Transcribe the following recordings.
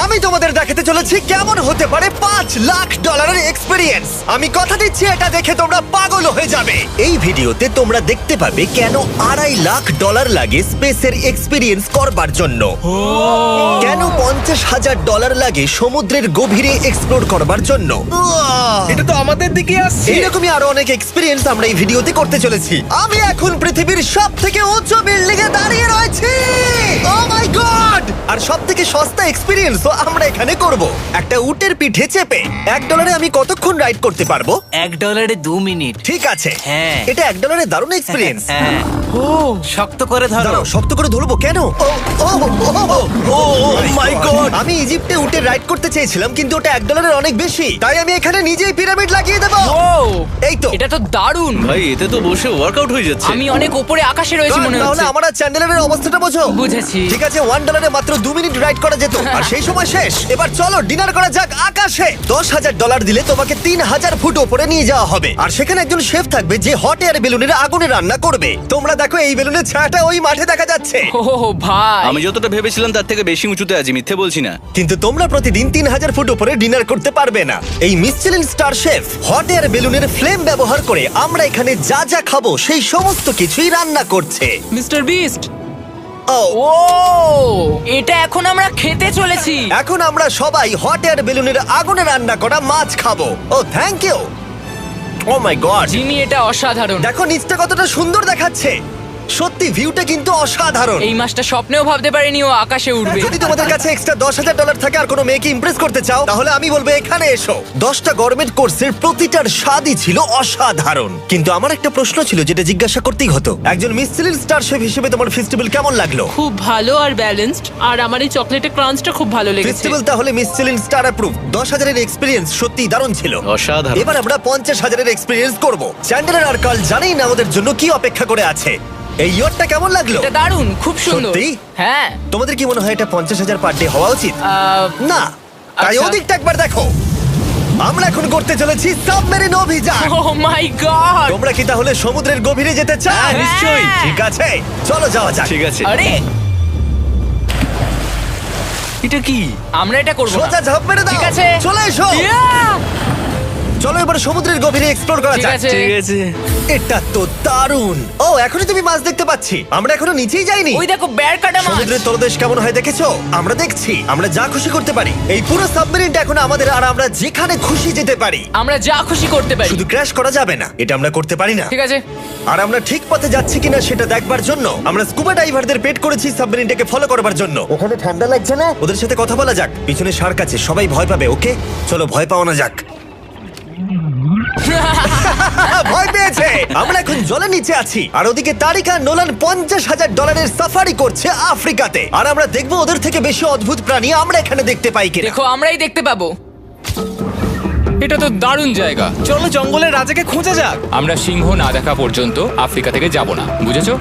আমি তোমাদের দেখাতে চলেছি কেমন হতে পারে $5 লাখ এক্সপিরিয়েন্স। আমি কথা দিচ্ছি এটা দেখে তোমরা পাগল হয়ে যাবে। এই ভিডিওতে তোমরা দেখতে পাবে কেন $2.5 লাখ লাগে স্পেসের এক্সপিরিয়েন্স করবার জন্য, কেন $50,000 লাগে সমুদ্রের গভীরে এক্সপ্লোর করবার জন্য। এটা তো আমাদের দিকে আসছে। এইরকমই আরো অনেক এক্সপিরিয়েন্স আমরা এই ভিডিওতে করতে চলেছি। আমি এখন পৃথিবীর সব থেকে উঁচু বিল্ডিং এ দাঁড়িয়ে রয়েছি। ও মাই গড! আর সব থেকে সস্তা এক্সপিরিয়েন্স আমরা এখানে করব। একটা উটের পিঠে চেপে $1 আমি কতক্ষণ রাইড করতে পারবো? $1 2 মিনিট। ঠিক আছে, হ্যাঁ। এটা $1 দারুণ এক্সপিরিয়েন্স। হ্যাঁ। শক্ত করে ধরো। দাঁড়াও, শক্ত করে ধরবো কেন? ও মাই গড! আমি ইজিপ্টে উটে রাইড করতে চেয়েছিলাম, কিন্তু ওটা $1 অনেক বেশি, তাই আমি এখানে নিজেই পিরামিড লাগিয়ে দেবো। এই তো। এটা তো দারুণ। ভাই এতে তো বসে ওয়ার্কআউট হয়ে যাচ্ছে। আমি অনেক উপরে আকাশে রয়েছি মনে তাহলে হচ্ছে। আমার আর চ্যান্ডেলের অবস্থাটা বোঝো। বুঝেছি। ঠিক আছে, $1 মাত্র 2 মিনিট রাইড করা যেত, আর সেই সময় শেষ। এবার চলো ডিনার করা যাক আকাশে। $10,000 দিলে তোমাকে 3,000 ফুট উপরে নিয়ে যাওয়া হবে, আর সেখানে একজন শেফ থাকবে যে হট এয়ার বেলুনের আগুনে রান্না করবে। তোমরা দেখো এই বেলুনের ছায়াটা ওই মাঠে দেখা যাচ্ছে। ও ভাই, আমি যতটা ভেবেছিলাম তার থেকে বেশি উঁচুতে আছি, মিথ্যে বলছি না। কিন্তু তোমরা প্রতিদিন 3,000 ফুট উপরে ডিনার করতে পারবে না। এই Michelin star chef hot air বেলুনের ফ্লেম ব্যবহার করে আমরা এখানে যা যা খাবো সেই সমস্ত কিছুই রান্না করছে। Mister beast. ও ও, এটা এখন আমরা খেতে চলেছি। এখন আমরা সবাই হট এয়ার বেলুনের আগুনে রান্না করা মাছ খাবো। Oh thank you. Oh my god, Jimmy, এটা অসাধারণ। দেখো নিচটা কতটা সুন্দর দেখাচ্ছে। সত্যি ভিউটা কিন্তু অসাধারণ। এই মাসটা স্বপ্নেও ভাবতে পারিনি ও আকাশে উঠবে। যদি তোমাদের কাছে এক্সট্রা $10,000 থাকে আর কোনো মেয়েকে ইমপ্রেস করতে চাও, তাহলে আমি বলবো এখানে এসো। 10টা গভর্নমেন্ট কোর্সের প্রতিটার স্বাদই ছিল অসাধারণ। কিন্তু আমার একটা প্রশ্ন ছিল যেটা জিজ্ঞাসা করতেই হতো, একজন মিশেলিন স্টার শেফ হিসেবে তোমার ফেস্টিভ্যাল কেমন লাগলো? খুব ভালো আর ব্যালেন্সড, আর আমার এই চকলেটের ক্রাঞ্চটা খুব ভালো লেগেছে। ফেস্টিভ্যাল তাহলে মিশেলিন স্টার অ্যাপ্রুভ। 10,000 এক্সপিরিয়েন্স সত্যি দারুণ ছিল। অসাধারণ। এবার আমরা 50,000 এক্সপিরিয়েন্স করব। চ্যান্ডেলার আর কার্ল জানেই না ওদের জন্য কি অপেক্ষা করে আছে। এই ইয়ারটা কেমন লাগলো? এটা দারুণ, খুব সুন্দর। সত্যি? হ্যাঁ। তোমাদের কি মনে হয় এটা 50,000 পার ডে হওয়া উচিত? না, তাই আচ্ছা। ওদিকটা একবার দেখো। আমরা এখন করতে চলেছি সাবমেরিন অভিযান। ও মাই গড। তোমরা কি তাহলে সমুদ্রের গভীরে যেতে চাও? হ্যাঁ, নিশ্চয়ই। ঠিক আছে, চলো যাওয়া যাক। ঠিক আছে। আরে, এটা কি? আমরা এটা করব না। সোজা ঝাঁপ মেরে দাও। ঠিক আছে। চলে এসো। Yeah! চলো এবার সমুদ্রের গভীরে এক্সপ্লোর করা ঠিক যাক। আছে। ঠিক আছে। এটা তো দারুণ। ও, এখনই তুমি মাছ দেখতে পাচ্ছি। আমরা এখনো নিচেই যাইনি। ওই দেখো বের কাটা মাছ। সমুদ্রের তলদেশ কেমন হয় দেখেছো? আমরা দেখছি, আমরা যা খুশি করতে পারি। এই পুরো সাবমেরিনটা এখন আমাদের, আর আমরা যেখানে খুশি যেতে পারি। আমরা যা খুশি করতে পারি। শুধু ক্র্যাশ করা যাবে না, এটা আমরা করতে পারি না। ঠিক আছে। আর আমরা ঠিক পথে যাচ্ছি কিনা সেটা দেখবার জন্য আমরা স্কুবা ডাইভারদের পেড করেছি সাবমেরিনটাকে ফলো করবার জন্য। ওখানে ঠান্ডা লাগছে না? ওদের সাথে কথা বলা যাক। পিছনে শার্ক আছে, সবাই ভয় পাবে। ওকে চলো, ভয় পাও না যাক। ভয় পেয়েছে। আমরা এখন জলের নিচে আছি, আর ওদিকে তারিকা নোলান $50,000 সাফারি করছে আফ্রিকাতে। আর আমরা দেখবো ওদের থেকে বেশি অদ্ভুত প্রাণী আমরা এখানে দেখতে পাই কিনা। দেখো, আমরাই দেখতে পাবো। এটা তো দারুণ জায়গা। চলো জঙ্গলের রাজাকে খোঁজা যাক। আমরা সিংহ না দেখা পর্যন্ত আফ্রিকা থেকে যাব না, বুঝেছো?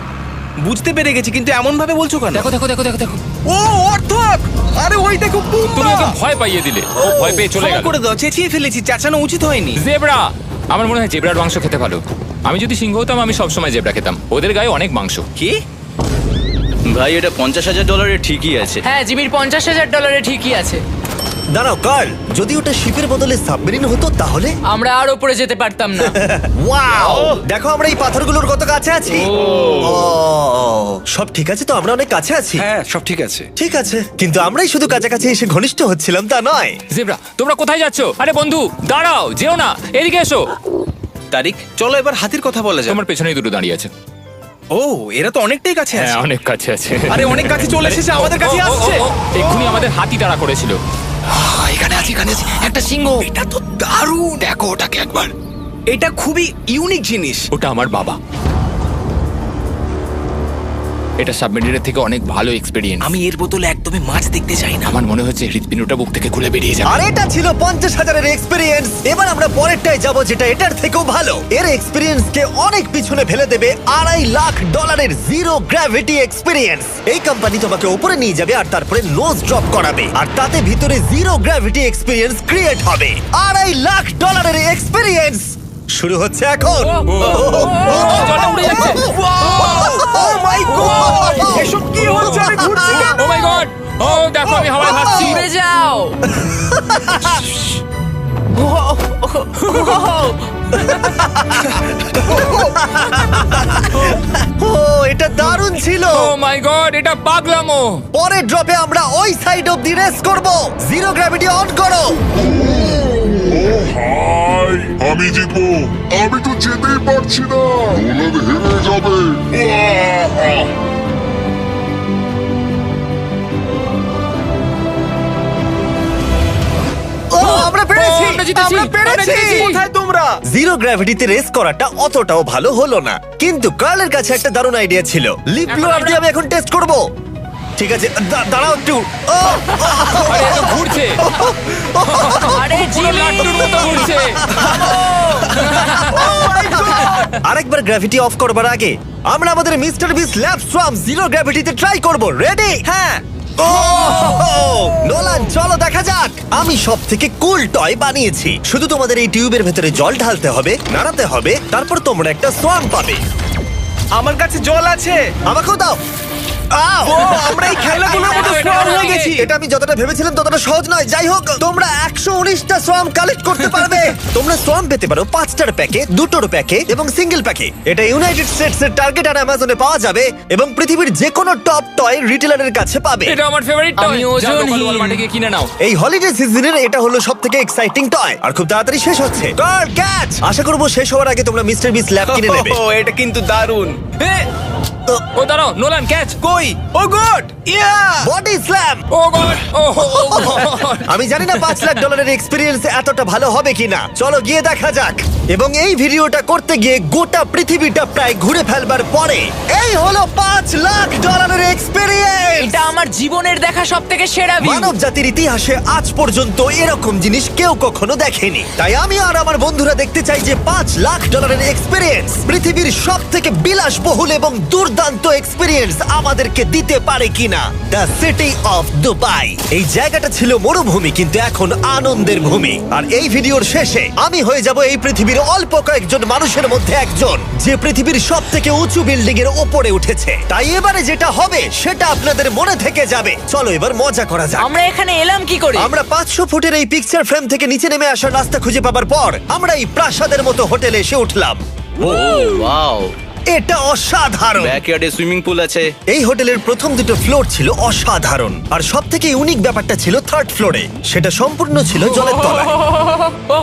বুঝতে পেরে গেছি, কিন্তু এমন ভাবে বলছো কেন? দেখো দেখো দেখো দেখো দেখো, ও অর্থক! আরে ওই দেখো পুম্বা! তুমি ওকে ভয় পাইয়ে দিলে, ও ভয় পেয়ে চলে ক্ষমা গেল। করে দাও, চেঁচিয়ে ফেলেছি, চাচানো উচিত হয়নি। জেব্রা, আমার মনে হয় জেব্রার মাংস খেতে ভালো। আমি যদি সিংহ হতাম আমি সবসময় জেব্রা খেতাম, ওদের গায়ে অনেক মাংস। কি? ভাই এটা $50,000 ঠিকই আছে। হ্যাঁ, জিমির $50,000 ঠিকই আছে। দাঁড়াও কার্ল, যদি ওটা শিপের বদলে সাবমেরিন হতো তাহলে? আমরা আর উপরে যেতে পারতাম না। ওয়াও, দেখো আমরা এই পাথরগুলোর কত কাছে আছি। ও, সব ঠিক আছে তো? আমরা অনেক কাছে আছি। হ্যাঁ সব ঠিক আছে। ঠিক আছে, কিন্তু আমরাই শুধু কাছাকাছি এসে ঘনিষ্ঠ হচ্ছিলাম তা নয়। জেব্রা, তোমরা কোথায় যাচ্ছো? আরে বন্ধু দাঁড়াও, যেও না, এদিকে এসো। তারিক, চলো এবার হাতির কথা বলা যাক। তোমার পেছনেই দুটো দাঁড়িয়ে আছে। ও, এরা তো অনেকটাই কাছে আছে। হ্যাঁ, অনেক কাছে আছে। আরে অনেক কাছে চলে এসেছে, আমাদের কাছে আসছে। এক্ষুনি আমাদের হাতি তাড়া করেছিল। এখানে আছে একটা সিংহ। এটা তো দারুণ। দেখো ওটাকে একবার। এটা খুবই ইউনিক জিনিস। ওটা আমার বাবা। এটা সাবমেরিনের থেকে অনেক ভালো এক্সপেরিয়েন্স। আমি এর বোতলে একদমই মাছ দেখতে চাই না। আমার মনে হচ্ছে হৃৎপিণ্ডটা বুক থেকে খুলে বেরিয়ে যাবে। আর এটা ছিল 50,000 এক্সপিরিয়েন্স। এবার আমরা পরেরটায় যাব, যেটা এটার থেকেও ভালো। এর এক্সপিরিয়েন্স কে অনেক পিছনে ফেলে দেবে। $2.5 জিরো গ্র্যাভিটি এক্সপিরিয়েন্স। এই কোম্পানি তোমাকে উপরে নিয়ে যাবে আর তারপরে নোজ ড্রপ করাবে, আর তাতে ভিতরে জিরো গ্র্যাভিটি এক্সপিরিয়েন্স ক্রিয়েট হবে। $2.5 এক্সপিরিয়েন্স শুরু হচ্ছে এখন। জলটা উড়ে যাচ্ছে। ও মাই গড, এসব কি হচ্ছে? আমি ঘুরছি কেন? ও মাই গড, ও দেখো আমি হাওয়ায় ভাসছি। উড়ে যাও। ও এটা দারুণ ছিল। ও মাই গড, এটা পাগলামো। পরের ড্রপে আমরা ওই সাইড অফ দি রেস করব। জিরো গ্র্যাভিটি অন করো। হাই, আমি জিতবো। আমি তো যেতেই পারছি না, নোলান হেরে যাবে। আহ! ও আমরা পেরেছি, আমরা জিতেছি, আমরা পেরেছি। কোথায় তোমরা? জিরো গ্র্যাভিটিতে রেস করাটা অতটাও ভালো হলো না, কিন্তু কার্লের কাছে একটা দারুণ আইডিয়া ছিল। লিপ ব্লোয়ার দিয়ে আমি এখন টেস্ট করব। ঠিক আছে, দাঁড়াও একটু। ও, আরে এত ঘুরছে, আরে পুরো লাট্টুর মতো ঘুরছে। আরেকবার গ্র্যাভিটি অফ করবার আগে আমরা আমাদের মিস্টার বিস ল্যাব সোয়াম জিরো গ্র্যাভিটিতে ট্রাই করব। রেডি? হ্যাঁ। নোলান চলো দেখা যাক। আমি সব থেকে কুল টয় বানিয়েছি। শুধু তোমাদের এই টিউবের ভেতরে জল ঢালতে হবে, নাড়াতে হবে, তারপর তোমরা একটা সোয়াম পাবে। আমার কাছে জল আছে। আমাকেও দাও। আও! আমরা এই খেলাগুলোর মতো স্ট্রং হয়ে গেছি। এটা আমি যতটা ভেবেছিলাম ততটা সহজ নয়। যাই হোক, তোমরা 119টা সোয়াম কালেক্ট করতে পারবে। তোমরা সোয়াম পেতে পারো 5টার প্যাকে, 2টোর প্যাকে এবং সিঙ্গেল প্যাকে। এটা ইউনাইটেড স্টেটস এর টার্গেট আর অ্যামাজনে পাওয়া যাবে এবং পৃথিবীর যে কোনো টপ টয় রিটেলারের কাছে পাবে। এটা আমার ফেভারিট টয়। আমি ওজনহীন। ওয়ালমার্টে গিয়ে কিনে নাও। এই হলিডে সিজনের এটা হলো সবথেকে এক্সাইটিং টয় আর খুব তাড়াতাড়ি শেষ হচ্ছে। কার ক্যাচ! আশা করব শেষ হওয়ার আগে তোমরা মিস্টার বিস ল্যাব কিনে নেবে। ও এটা কিন্তু দারুণ। ও দাঁড়াও, নোলান ক্যাচ। কই? Oh god! Yeah! Body slam! Oh god, oh god. আমি জানি না $5 লাখ এক্সপিরিয়েন্স এতটা ভালো হবে কিনা। চলো গিয়ে দেখা যাক। এবং এই ভিডিওটা করতে গিয়ে গোটা পৃথিবীটা প্রায় ঘুরে ফেলবার পরে এই হলো $5 লাখ এক্সপিরিয়েন্স। এটা আমার জীবনের দেখা সবথেকে সেরা ভিউ। মানব জাতির ইতিহাসে আজ পর্যন্ত এরকম জিনিস কেউ কখনো দেখেনি। তাই আমি আর আমার বন্ধুরা দেখতে চাই যে $5 লাখ এক্সপিরিয়েন্স পৃথিবীর সব থেকে বিলাসবহুল এবং দুর্দান্ত এক্সপিরিয়েন্স আমাদেরকে দিতে পারে কিনা। The city of Dubai. এই জায়গাটা ছিল মরুভূমি, কিন্তু এখন আনন্দের ভূমি। আর এই ভিডিওর শেষে আমি হয়ে যাব এই পৃথিবীর অল্প কয়েকজন মানুষের মধ্যে একজন, যে পৃথিবীর সব থেকে উঁচু বিল্ডিং এর ওপরে উঠেছে। তাই এবারে যেটা হবে সেটা আপনাদের মনে থেকে যাবে। চলো এবার মজা করা যাক। আমরা এখানে এলাম কি করে? আমরা 500 ফুটের এই পিকচার ফ্রেম থেকে নিচে নেমে আসার রাস্তা খুঁজে পাবার পর আমরা এই প্রাসাদের মতো হোটেলে এসে উঠলাম। ও ওয়াও, এটা অসাধারণ। ব্যাকইয়ার্ডে সুইমিং পুল আছে। এই হোটেলের প্রথম দুটো ফ্লোর ছিল অসাধারণ, আর সব থেকে ইউনিক ব্যাপারটা ছিল থার্ড ফ্লোরে। সেটা সম্পূর্ণ ছিল জলের তলায়। ও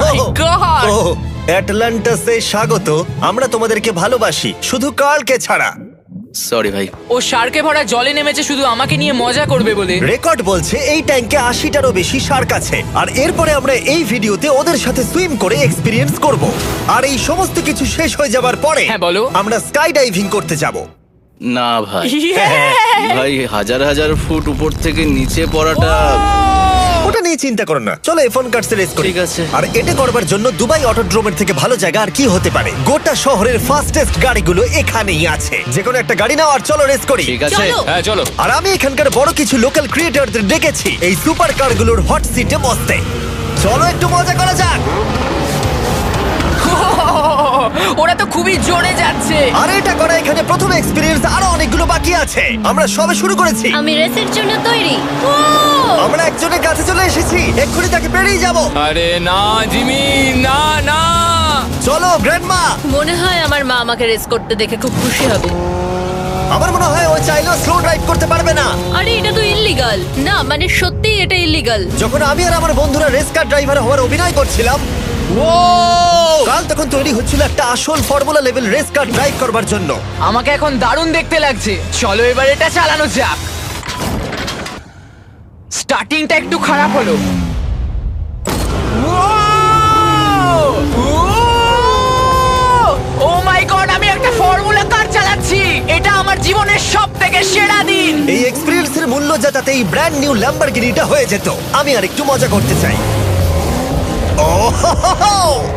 মাই গড! ও অ্যাটলান্টাসে স্বাগত। আমরা তোমাদেরকে ভালোবাসি, শুধু কার্লকে ছাড়া। সরি ভাই। ও শার্কে ভরা জলে নেমেছে শুধু আমাকে নিয়ে মজা করবে বলে। রেকর্ড বলছে এই ট্যাঙ্কে 80টারও বেশি শার্ক আছে। আর এরপরে আমরা এই ভিডিওতে ওদের সাথে সুইম করে এক্সপিরিয়েন্স করব। আর এই সমস্ত কিছু শেষ হয়ে যাবার পরে হ্যাঁ, বলো। আমরা স্কাই ডাইভিং করতে যাব। না ভাই, হ্যাঁ। ভাই হাজার হাজার ফুট উপর থেকে নিচে পড়াটা। ওটা নিয়ে চিন্তা করো না, চলো ফোন কার্ডসে রেস করি। ঠিক আছে। আর এটা করবার জন্য দুবাই অটোড্রোমের থেকে ভালো জায়গা আর কি হতে পারে। গোটা শহরের ফাস্টেস্ট গাড়িগুলো এখানেই আছে। যে কোনো একটা গাড়ি নাও আর চলো রেস করি। ঠিক আছে। হ্যাঁ চলো। আর আমি এখানকার বড় কিছু লোকাল ক্রিয়েটরদের ডেকেছি এই সুপার কারগুলোর হট সিটে বসতে। চলো একটু মজা করা যাক। ওরা তো খুবই জোরে যাচ্ছে। আর এটা করা এখানে প্রথম এক্সপিরিয়েন্স, আরো অনেকগুলো বাকি আছে। আমরা সবে শুরু করেছি। আমি রেসের জন্য তৈরি। আমরা একজনের কাছে চলে এসেছি, এক্ষুনি তাকে পেরিয়ে যাব। আরে না জিমি, না না। চলো গ্র্যান্ডমা। মনে হয় আমার মা আমাকে রেস করতে দেখে খুব খুশি হবে। আমার মনে হয় ও চাইলেও স্লো ড্রাইভ করতে পারবে না। আরে এটা তো ইল্লিগাল। না মানে সত্যিই এটা ইল্লিগাল। যখন আমি আর আমার বন্ধুরা রেস কার ড্রাইভার হওয়ার অভিনয় করছিলাম, কাল তখন তৈরি হচ্ছিল একটা আসল formula level race car drive করবার জন্য। আমাকে এখন দারুণ দেখতে লাগছে। চলো এবার এটা চালানো যাক। স্টার্টিংটা একটু খারাপ হলো। ও মাই গড, আমি একটা ফর্মুলা কার চালাচ্ছি। এটা আমার জীবনের সবথেকে সেরা দিন। এই এক্সপেরিয়েন্সের মূল্য যা, তাতে এই ব্র্যান্ড নিউ ল্যাম্বরগিনিটা হয়ে যেত। আমি আর একটু মজা করতে চাই।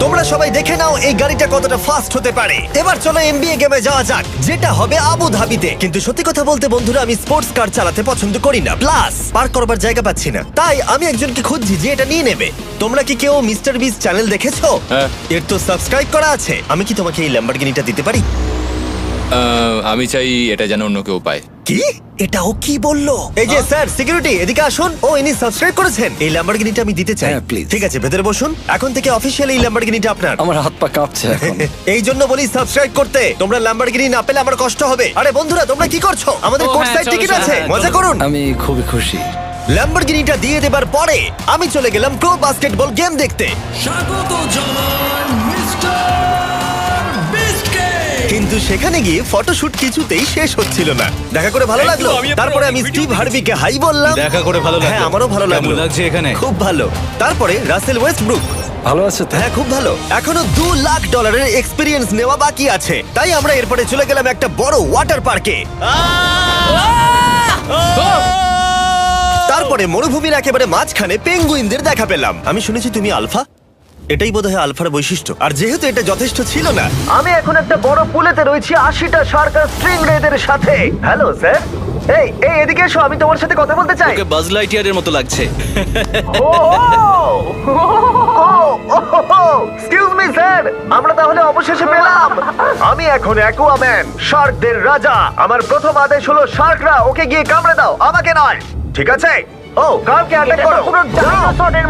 তোমরা সবাই দেখে নাও এই গাড়িটা কতটা ফাস্ট হতে পারে। এবার চলো এমবিএ গেমে যাওয়া যাক, যেটা হবে আবু ধাবিতে। কিন্তু সত্যি কথা বলতে বন্ধুরা, আমি স্পোর্টস কার চালাতে পছন্দ করি না, প্লাস পার্ক করবার জায়গা পাচ্ছি না। তাই আমি একজনকে খুঁজছি যে এটা নিয়ে নেবে। তোমরা কি কেউ মিস্টার বিস চ্যানেল দেখেছো? হ্যাঁ। এর তো সাবস্ক্রাইব করা আছে। আমি কি তোমাকে এই ল্যাম্বরগিনিটা দিতে পারি? আমি চাই এটা যেন অন্য কেউ পায়। কি এটাও কি বললো? এই যে স্যার সিকিউরিটি এদিকে আসুন। ও ইনি সাবস্ক্রাইব করেছেন। এই ল্যাম্বরগিনিটা আমি দিতে চাই। হ্যাঁ, please. ঠিক আছে, ভেতরে বসুন। এখন থেকে অফিশিয়ালি এই ল্যাম্বরগিনিটা আপনার। আমার হাত পা কাঁপছে এখন। এই জন্য বলি সাবস্ক্রাইব করতে। তোমরা ল্যাম্বরগিনি না পেলে আমার কষ্ট হবে। আরে বন্ধুরা, তোমরা কি করছো? আমাদের ও, কোর্ট হ্যাঁ, সাইড চলো, টিকিট চলো, আছে, হ্যাঁ, মজা চলো। করুন। আমি খুবই খুশি। ল্যাম্বরগিনিটা দিয়ে দেবার পরে আমি চলে গেলাম প্রো বাস্কেটবল গেম দেখতে। কিন্তু সেখানে গিয়ে ফটোশুট কিছুতেই শেষ হচ্ছিল না। দেখা করে ভালো লাগলো। তারপরে আমি স্টিভ হার্ভিকে হাই বললাম। দেখা করে ভালো লাগলো। হ্যাঁ, আমারও ভালো লাগলো। কেমন লাগছে এখানে? খুব ভালো। তারপরে রাসেল ওয়েস্টব্রুক। ভালো আছে তো? হ্যাঁ, খুব ভালো। এখনো $2 লাখ এক্সপিরিয়েন্স নেওয়া বাকি আছে। তাই আমরা এরপরে চলে গেলাম একটা বড় ওয়াটার পার্কে। তারপরে মরুভূমির একেবারে মাঝখানে পেঙ্গুইনদের দেখা পেলাম। আমি শুনেছি তুমি আলফা। এটাই বোধহয় আলফার বৈশিষ্ট্য। আর যেহেতু এটা যথেষ্ট ছিল না, আমি এখন একটা বড় পুলেতে রয়েছি 80টা শার্ক আর স্ট্রিং রেদের সাথে। Hello sir. এই এদিকে এসো, আমি তোমার সাথে কথা বলতে চাই। ওকে বাজ লাইটইয়ারের মতো লাগছে। এক্সকিউজ মি স্যার, আমরা তাহলে অবশেষে পেলাম। আমি এখন অ্যাকুয়াম্যান, শার্কদের রাজা। আমার প্রথম আদেশ হলো শার্করা ওকে গিয়ে কামড়ে দাও, আমাকে নয়। ঠিক আছে? ও, কার্লকে অ্যাটাক করো।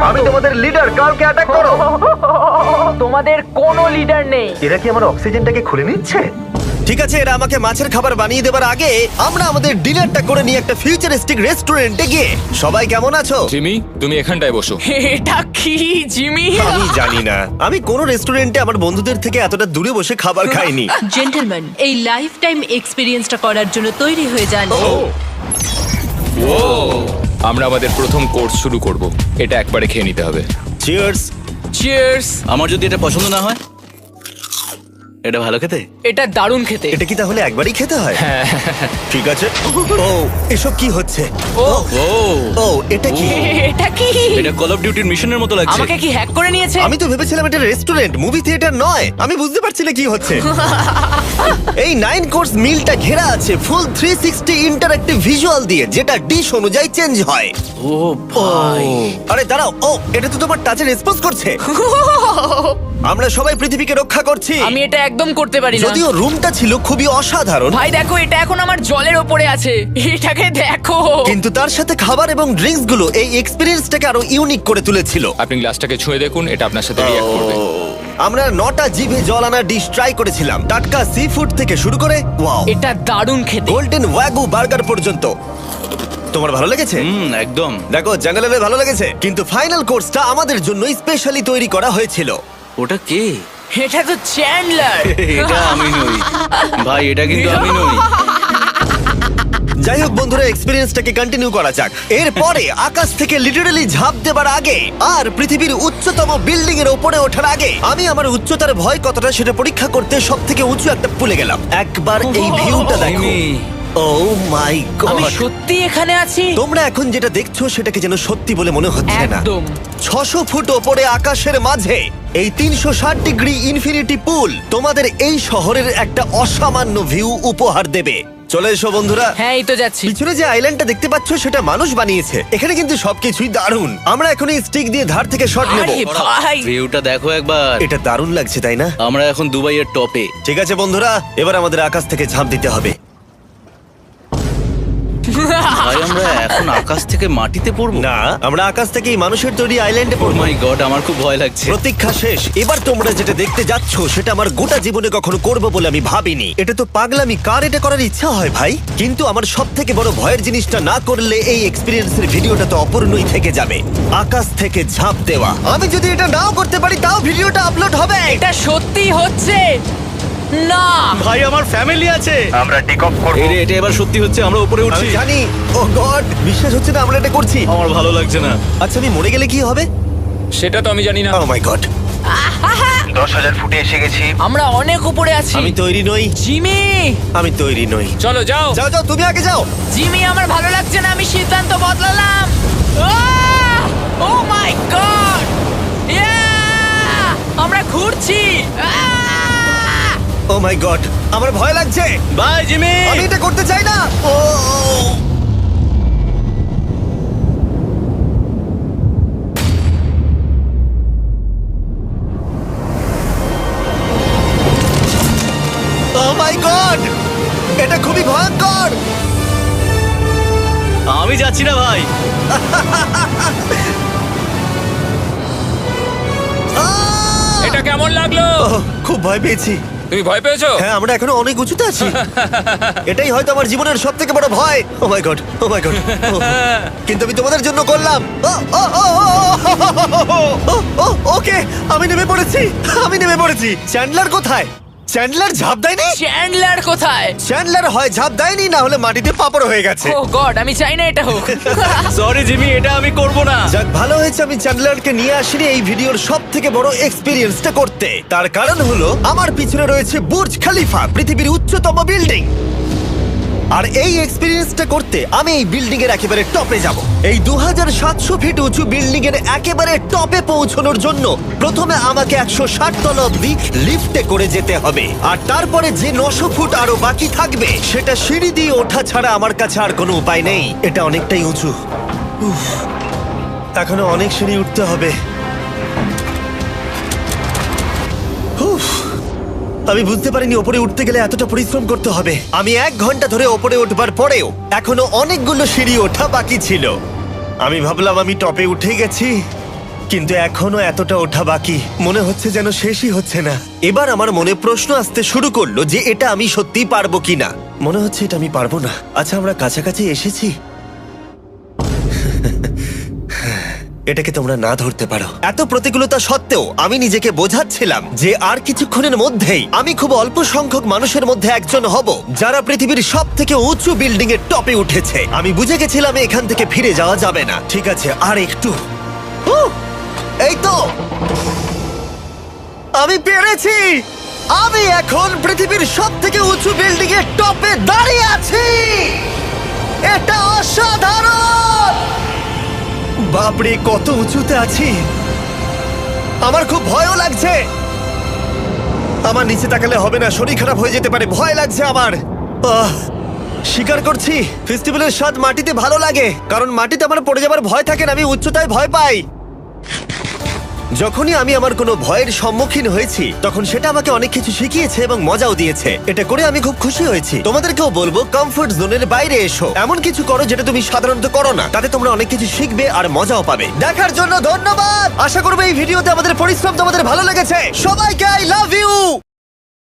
আমি তোমাদের লিডার, কার্লকে অ্যাটাক করো। তোমাদের কোনো লিডার নেই। এরা কি আমার অক্সিজেনটাকে খুলে নিচ্ছে? ঠিক আছে, এরা আমাকে মাছের খাবার বানিয়ে দেবার আগে আমরা আমাদের ডিনারটা করে নিয়ে একটা ফিউচারিস্টিক রেস্টুরেন্টে গিয়ে। সবাই কেমন আছো? জিমি, তুমি এখানটায় বসো। এটা কি জিমি? আমি জানি না, আমি কোন রেস্টুরেন্টে আমার বন্ধুদের থেকে এতটা দূরে বসে খাবার খাইনি। জেন্টলম্যান, এই লাইফ টাইম এক্সপিরিয়েন্সটা করার জন্য তৈরি হয়ে যান। আমরা আমাদের প্রথম কোর্স শুরু করব। এটা একবারে খেয়ে নিতে হবে। চিয়ার্স। চিয়ার্স। আমার যদি এটা পছন্দ না হয়? এটা ভালো খেতে? এটা দারুণ খেতে। এটা কি তাহলে একবারই খেতে হয়? ঠিক আছে। ও, এসব কি হচ্ছে? ও ও, এটা কি? এটা কি? এটা কল অফ ডিউটির মিশনের মতো লাগছে। আমাকে কি হ্যাক করে নিয়েছে? আমি তো ভেবেছিলাম এটা রেস্টুরেন্ট, মুভি থিয়েটার নয়। আমি বুঝতে পারছি না কি হচ্ছে। এই 9 কোর্স মিলটা ঘেরা আছে ফুল 360 ইন্টারঅ্যাক্টিভ ভিজুয়াল দিয়ে, যেটা ডিশ অনুযায়ী চেঞ্জ হয়। ও ভাই, আরে দাঁড়াও, ও এটা তো তোমার টাচে রেসপন্স করছে। আমরা সবাই পৃথিবীকে রক্ষা করছি। আমি এটা একদম করতে পারি না। যদিও রুমটা ছিল খুবই অসাধারণ, ভাই দেখো, এটা এখন আমার জলের ওপরে আছে। এটাকে দেখো। কিন্তু তার সাথে খাবার এবং ড্রিঙ্কস গুলো এই এক্সপেরিয়েন্সটাকে আরো ইউনিক করে তুলেছিল। আপনি গ্লাসটাকে ছুঁয়ে দেখুন, এটা আপনার সাথে রিঅ্যাক্ট করবে। আমরা 9টা জিভে জল আনা ডিশ ট্রাই করেছিলাম, টাটকা সি ফুড থেকে শুরু করে ওয়াও, এটা দারুণ খেতে। গোল্ডেন ওয়াগু বার্গার পর্যন্ত। তোমার ভালো লেগেছে? একদম। দেখো, জঙ্গলের ভালো লেগেছে, কিন্তু ফাইনাল কোর্সটা আমাদের জন্য স্পেশালি তৈরি করা হয়েছিল। ওটা কে? এটা তো চ্যান্ডলার। এটা আমি নই ভাই, এটা কিন্তু আমি নই। যাই হোক বন্ধুরা, এক্সপেরিয়েন্সটাকে কন্টিনিউ করা যাক। এরপরে আকাশ থেকে লিটারালি ঝাঁপ দেবার আগে আর পৃথিবীর উচ্চতম বিল্ডিং এর উপরে ওঠার আগে আমি আমার উচ্চতার ভয় কতটা সেটা পরীক্ষা করতে সব থেকে উঁচু একটা পুলে গেলাম। একবার এই ভিউটা দেখো। ও মাই আমি গড! সত্যি এখানে আছি। তোমরা এখন যেটা দেখছো সেটাকে যেন সত্যি বলে মনে হচ্ছে না। একদম। 600 ফুট ওপরে আকাশের মাঝে এই 360 ডিগ্রি ইনফিনিটি পুল তোমাদের এই শহরের একটা অসামান্য ভিউ উপহার দেবে। চলে এসো বন্ধুরা। হ্যাঁ, এই তো যাচ্ছি। পিছনে যে আইল্যান্ডটা দেখতে পাচ্ছ সেটা মানুষ বানিয়েছে। এখানে কিন্তু সবকিছুই দারুণ। আমরা এখন এই স্টিক দিয়ে ধার থেকে শট নেব। আরে ভাই, ভিউটা দেখো একবার। এটা দারুণ লাগছে, তাই না? আমরা এখন দুবাইয়ের টপে। ঠিক আছে বন্ধুরা, এবার আমাদের আকাশ থেকে ঝাঁপ দিতে হবে। ভাই, আমরা এখন আকাশ থেকে মাটিতে পড়বো? না, আমরা আকাশ থেকে এই মানুষের তৈরি আইল্যান্ডে ও পড়বো। মাই গড, আমার খুব ভয় লাগছে। প্রতীক্ষা শেষ। এবার তোমরা যেটা দেখতে যাচ্ছ সেটা আমার গোটা জীবনে কখনো করবো বলে আমি ভাবিনি। এটা তো পাগলামি, কার এটা করার ইচ্ছা হয় ভাই? কিন্তু আমার সব থেকে বড় ভয়ের জিনিসটা না করলে এই এক্সপিরিয়েন্সের ভিডিওটা তো অপূর্ণই থেকে যাবে। আকাশ থেকে ঝাঁপ দেওয়া। আমি যদি এটা নাও করতে পারি তাও ভিডিওটা আপলোড হবে। এটা সত্যি হচ্ছে না। ভাই, আমার ফ্যামিলি আছে। আমরা টেক অফ করব। এই রে, এটা এবার সত্যি হচ্ছে, আমরা উপরে আমি উঠছি। জানি। ও গড, বিশ্বাস হচ্ছে না আমরা এটা করছি। আমার ভালো লাগছে না। আচ্ছা, আমি মরে গেলে কি হবে? সেটা তো আমি জানি না। ও মাই গড, 10,000 ফুটে এসে গেছি। আমরা অনেক উপরে আছি। আমি তৈরি নই। জিমি, আমি তৈরি নই। চলো যাও। যাও যাও, তুমি আগে যাও। জিমি, আমার ভালো লাগছে না। আমি সিদ্ধান্ত বদলালাম। ও মাই গড, আমরা ঘুরছি। ও মাই গড, আমার ভয় লাগছে। Bye Jimmy. আমি এটা করতে চাই না। ও মাই গড, এটা খুবই ভয়ঙ্কর। লাগলো? ওহ, খুব ভয় পেয়েছি। তুমি ভয় পেয়েছো? হ্যাঁ, আমরা এখনো অনেক উঁচুতে আছি। এটাই হয়তো আমার জীবনের সব থেকে বড় ভয়। ও my god, O my god. কিন্তু আমি তোমাদের জন্য করলাম। ও, ও, ও, ও, ও, ও, ও, ওকে, আমি নেমে পড়েছি। আমি নেমে পড়েছি। চ্যান্ডলার কোথায়? চ্যান্ডলার ঝাঁপ দেয়নি? চ্যান্ডলার কোথায়? চ্যান্ডলার হয় ঝাঁপ দেয়নি, না হলে মাটিতে পাপড় হয়ে গেছে। ও গড, আমি চাই না এটা হোক। সরি জিমি, এটা আমি করব না। যাক, ভালো হয়েছে আমি চ্যান্ডলারকে নিয়ে আসিনি এই ভিডিওর সব থেকে বড় এক্সপিরিয়েন্সটা করতে। তার কারণ হলো আমার পিছনে রয়েছে বুর্জ খলিফা, পৃথিবীর উচ্চতম বিল্ডিং। আর এই এক্সপিরিয়েন্সটা করতে আমি এই বিল্ডিং এর একেবারে টপে যাব। এই 2700 ফিট উঁচু বিল্ডিং এর একেবারে টপে পৌঁছানোর জন্য প্রথমে আমাকে 160 তলা অব্দি লিফটে করে যেতে হবে, আর তারপরে যে 900 ফুট আরো বাকি থাকবে সেটা সিঁড়ি দিয়ে ওঠা ছাড়া আমার কাছে আর কোনো উপায় নেই। এটা অনেকটাই উঁচু। উফ, এখনো অনেক সিঁড়ি উঠতে হবে। উফ, আমি বুঝতে পারিনি ওপরে উঠতে গেলে এতটা পরিশ্রম করতে হবে। আমি 1 ঘন্টা ধরে ওপরে উঠবার পরেও এখনো অনেকগুলো সিঁড়ি ওঠা বাকি ছিল। আমি ভাবলাম আমি টপে উঠে গেছি, কিন্তু এখনো এতটা ওঠা বাকি। মনে হচ্ছে যেন শেষই হচ্ছে না। এবার আমার মনে প্রশ্ন আসতে শুরু করলো যে এটা আমি সত্যিই পারবো কিনা। মনে হচ্ছে এটা আমি পারবো না। আচ্ছা, আমরা কাছাকাছি এসেছি। এটাকে তোমরা না ধরতে পারো। এত প্রতিকূলতা সত্ত্বেও আমি নিজেকে বোঝাচ্ছিলাম যে আর কিছুক্ষণের মধ্যেই আমি খুব অল্প সংখ্যক মানুষের মধ্যে একজন হব যারা পৃথিবীর সব থেকে উঁচু বিল্ডিং এর টপে উঠেছে। আমি বুঝে গেছিলাম এখান থেকে ফিরে যাওয়া যাবে না। ঠিক আছে, আর একটু। উহ, এই তো, আমি পেরেছি। আমি এখন পৃথিবীর সব থেকে উঁচু বিল্ডিং এর টপে দাঁড়িয়ে আছি। এটা অসাধারণ। বাপরে, কত উঁচুতে আছি। আমার খুব ভয়ও লাগছে। আমার নিচে তাকালে হবে না, শরীর খারাপ হয়ে যেতে পারে। ভয় লাগছে আমার। স্বীকার করছি, ফেস্টিভ্যালের স্বাদ মাটিতে ভালো লাগে, কারণ মাটিতে আমার পড়ে যাবার ভয় থাকে না। আমি উচ্চতায় ভয় পাই। যখনই আমি আমার কোনো ভয়ের সম্মুখীন হয়েছি তখন সেটা আমাকে অনেক কিছু শিখিয়েছে এবং মজাও দিয়েছে। এটা করে আমি খুব খুশি হয়েছি। তোমাদেরকেও বলবো, কমফোর্ট জোনের বাইরে এসো, এমন কিছু করো যেটা তুমি সাধারণত করো না। তাতে তোমরা অনেক কিছু শিখবে আর মজাও পাবে। দেখার জন্য ধন্যবাদ। আশা করবো এই ভিডিওতে আমাদের পরিশ্রম তোমাদের ভালো লেগেছে। সবাইকে আই লাভ ইউ।